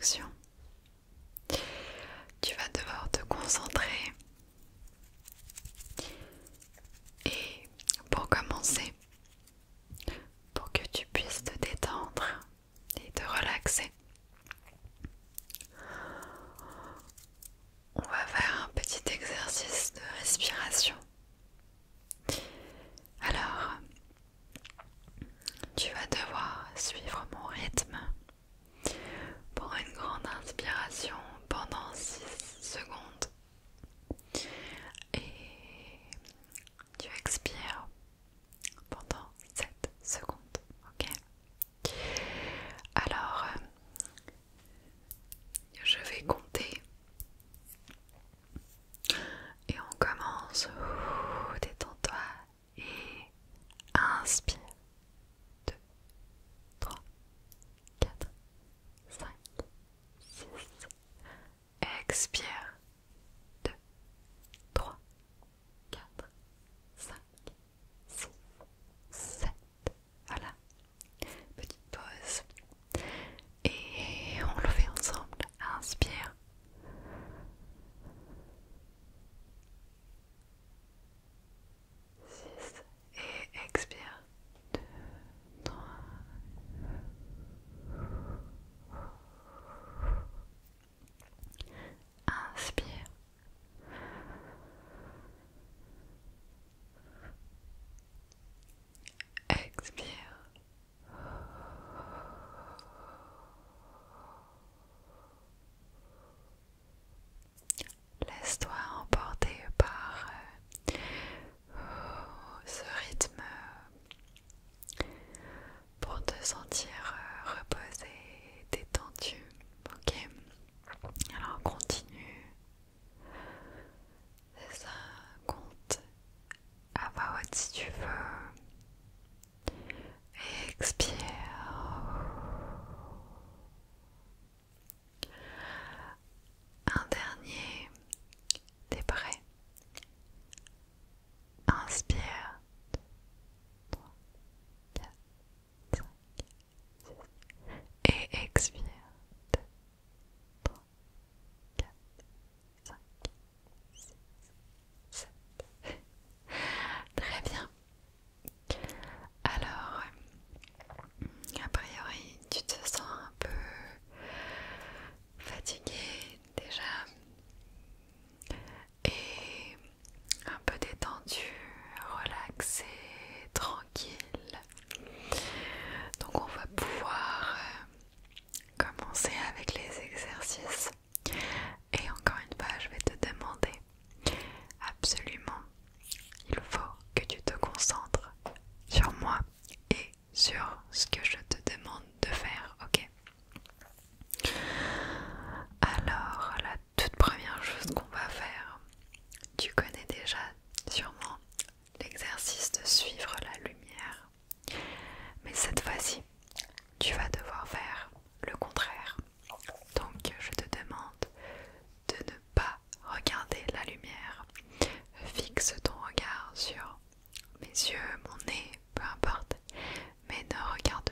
action. Tu vas devoir te concentrer. Et pour commencer, pour que tu puisses te détendre et te relaxer, on va faire un petit exercice de respiration. Alors, tu vas devoir suivre mon rythme pour une grande inspiration pendant 6 secondes et tu expires pendant 7 secondes, ok? Alors, je vais compter et on commence. Détends-toi et inspire. 2, 3, 4, 5, 6. Expire. 2, 3, 4, 5, 6, 7. Voilà. Petite pause. Et on le fait ensemble. Inspire. 6 et expire. 2, 3. Inspire. Expire. Laisse-toi emporter par ce rythme pour te sentir reposé, détendu. Ok? Alors continue. C'est ça, compte à voix haute si tu veux. Et expire. Un dernier. T'es prêt? Inspire. 2, 3, 4, 5, 6. Et expire. 2, 3, 4, 5, 6, 7. Très bien. Alors, a priori, tu te sens un peu fatigué déjà et un peu détendu, relaxé, tranquille. Donc on va pouvoir commencer avec les exercices. Et encore une fois, je vais te demander absolument, il faut que tu te concentres sur moi et sur ce que je te demande de faire, ok? Alors, la toute première chose qu'on va faire, tu connais déjà sûrement l'exercice de suivre la lumière, mais cette fois-ci, tu vas devoir faire le contraire. Donc, je te demande de ne pas regarder la lumière. Fixe ton regard sur mes yeux, mon nez, peu importe, mais ne regarde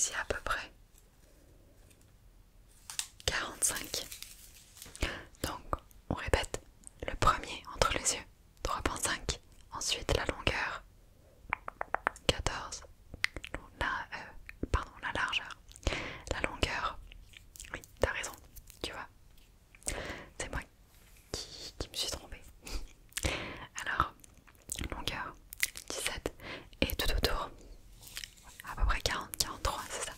ici à peu près 45. Donc on répète, le premier entre les yeux 3,5, ensuite la longueur 14, la largeur, la longueur, oui t'as raison, tu vois, c'est moi qui me suis trompée. Alors longueur 17 et tout autour à peu près 40, 43, c'est ça.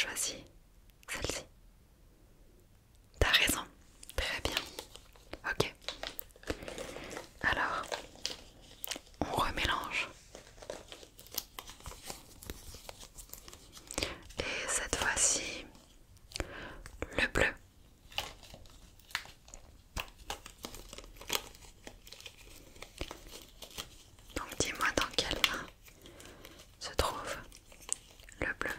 choisi celle-ci. T'as raison. Très bien. Ok. Alors, on remélange. Et cette fois-ci, le bleu. Donc dis-moi dans quelle main se trouve le bleu.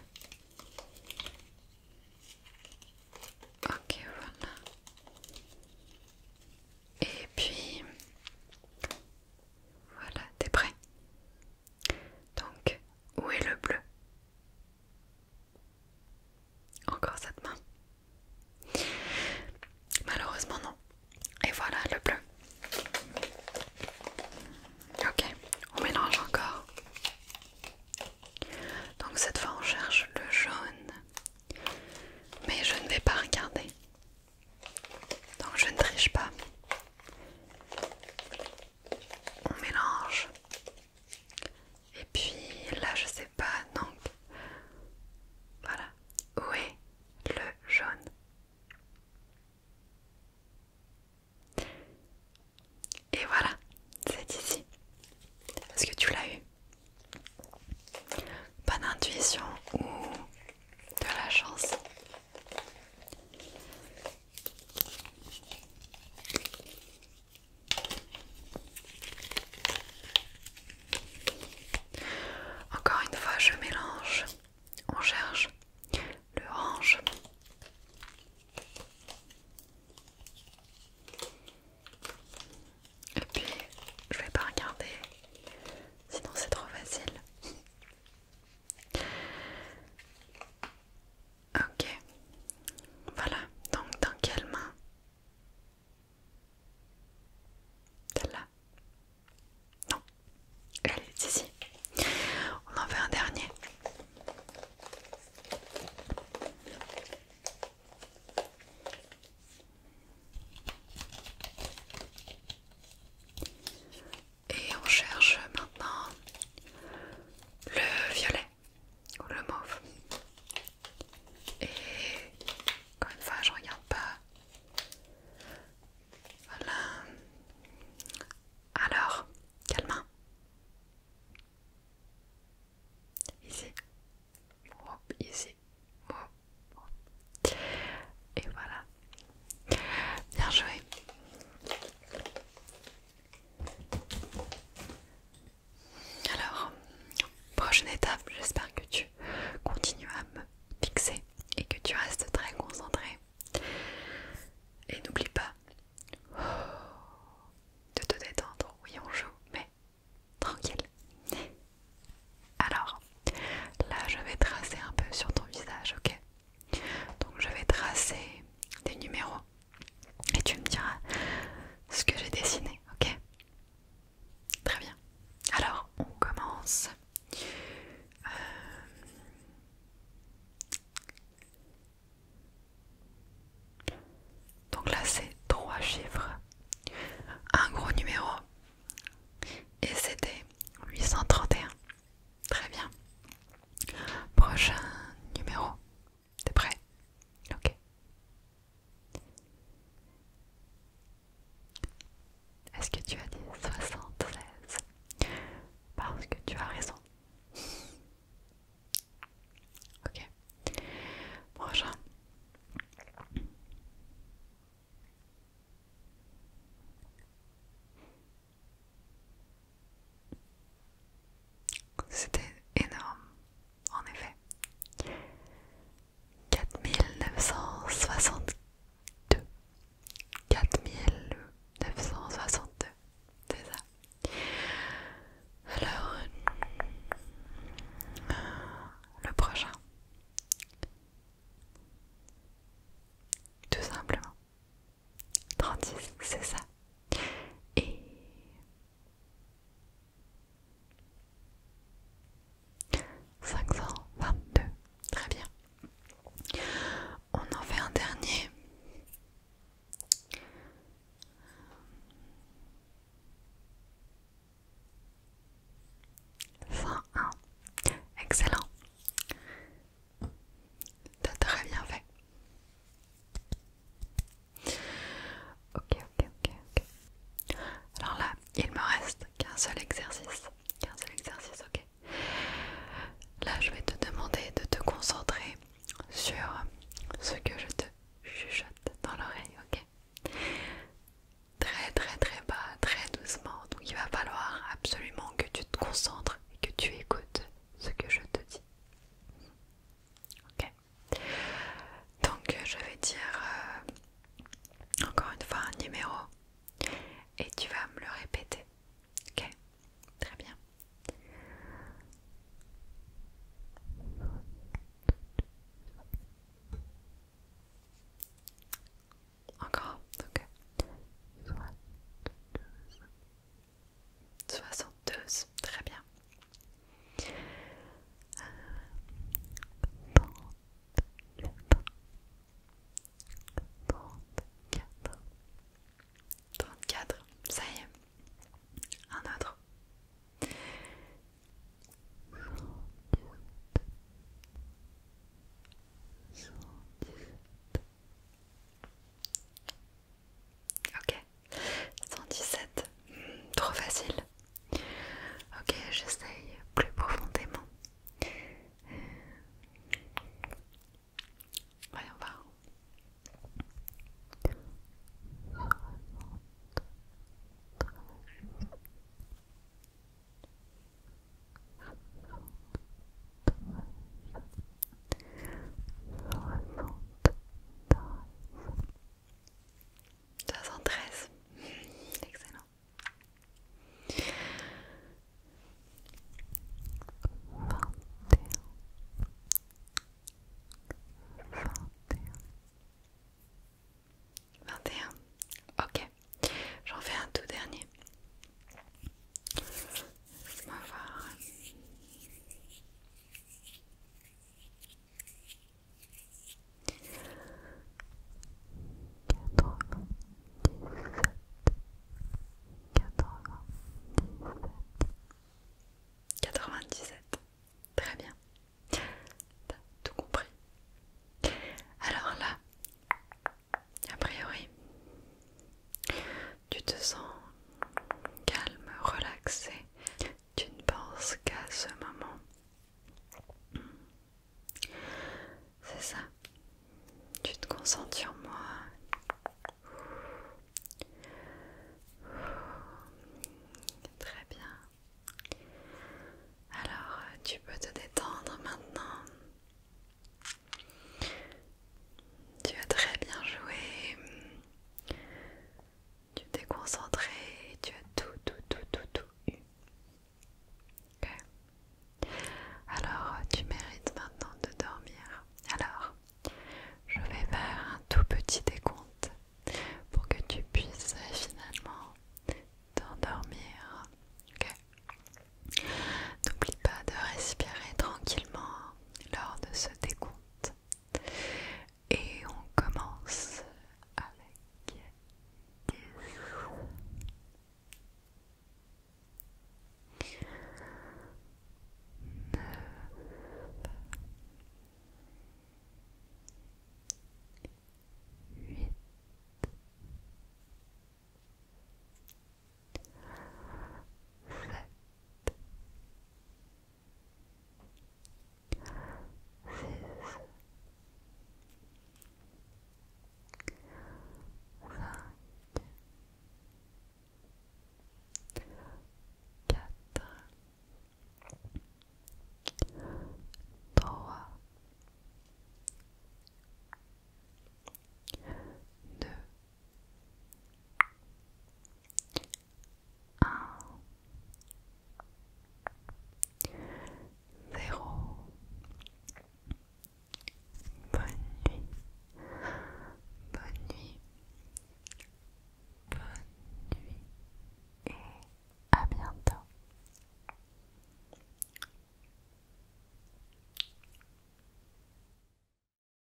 seul exercice.